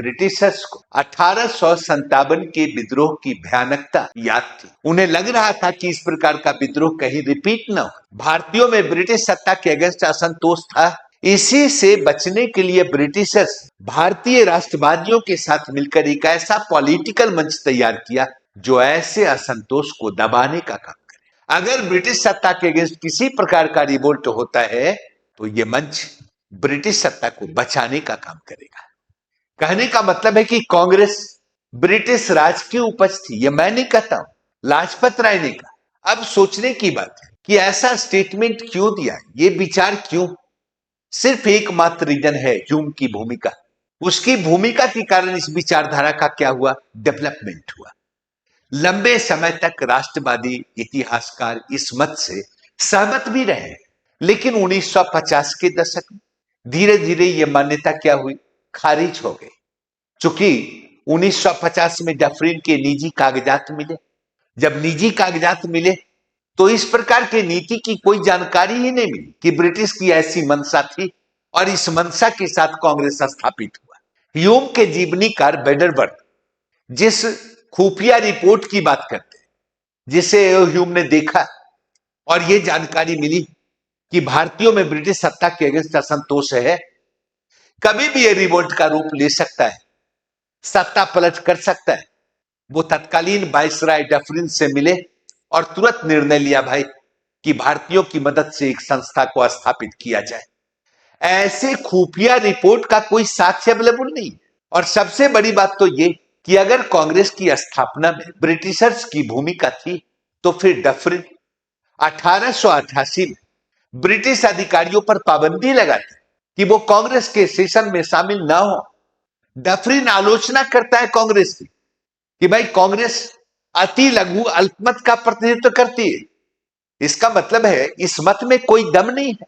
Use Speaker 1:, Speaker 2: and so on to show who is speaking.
Speaker 1: Britishers को 1857 के विद्रोह की भयानकता याद थी। उन्हें लग रहा था कि इस प्रकार का विद्रोह कहीं रिपीट न हो। भारतीयों में ब्रिटिश सत्ता के अगेंस्ट असंतोष था। इसी से बचने के लिए ब्रिटिशर्स भारतीय राष्ट्रवादियों के साथ मिलकर एक ऐसा पॉलिटिकल मंच तैयार किया जो ऐसे असंतोष को दबाने का काम करे। अगर ब्रिटिश सत्ता के अगेंस्ट किसी प्रकार का रिवोल्ट होता है तो यह मंच ब्रिटिश सत्ता को बचाने का काम करेगा। कहने का मतलब है कि कांग्रेस ब्रिटिश राज की उपज थी। यह मैं नहीं कहता हूं, लाजपत राय ने कहा। अब सोचने की बात है कि ऐसा स्टेटमेंट क्यों दिया, ये विचार क्यों? सिर्फ एकमात्र रीजन है ह्यूम की भूमिका। उसकी भूमिका के कारण इस विचारधारा का क्या हुआ, डेवलपमेंट हुआ। लंबे समय तक राष्ट्रवादी इतिहासकार इस मत से सहमत भी रहे, लेकिन 1950 के दशक में धीरे धीरे यह मान्यता क्या हुई, खारिज हो गई। चूंकि 1950 में डफरिन के निजी कागजात मिले। जब निजी कागजात मिले तो इस प्रकार के नीति की कोई जानकारी ही नहीं मिली कि ब्रिटिश की ऐसी मंशा थी और इस मंशा के साथ कांग्रेस स्थापित हुआ। ह्यूम के जीवनीकार बेडरवर्थ जिस खुफिया रिपोर्ट की बात करते हैं, जिसे ह्यूम ने देखा और यह जानकारी मिली कि भारतीयों में ब्रिटिश सत्ता के अगेंस्ट असंतोष है, कभी भी यह रिवोल्ट का रूप ले सकता है, सत्ता पलट कर सकता है। वो तत्कालीन वाइसराय डफरिन से मिले और तुरंत निर्णय लिया भाई कि भारतीयों की मदद से एक संस्था को स्थापित किया जाए। ऐसे खुफिया रिपोर्ट का कोई साक्ष्य अवेलेबल नहीं। और सबसे बड़ी बात तो ये कि अगर कांग्रेस की स्थापना में ब्रिटिशर्स की भूमिका थी तो फिर डफरिन 1888 में ब्रिटिश अधिकारियों पर पाबंदी लगाते कि वो कांग्रेस के सेशन में शामिल ना हो। डफरिन आलोचना करता है कांग्रेस की कि भाई कांग्रेस अति लघु अल्पमत का प्रतिनिधित्व करती है। इसका मतलब है इस मत में कोई दम नहीं है।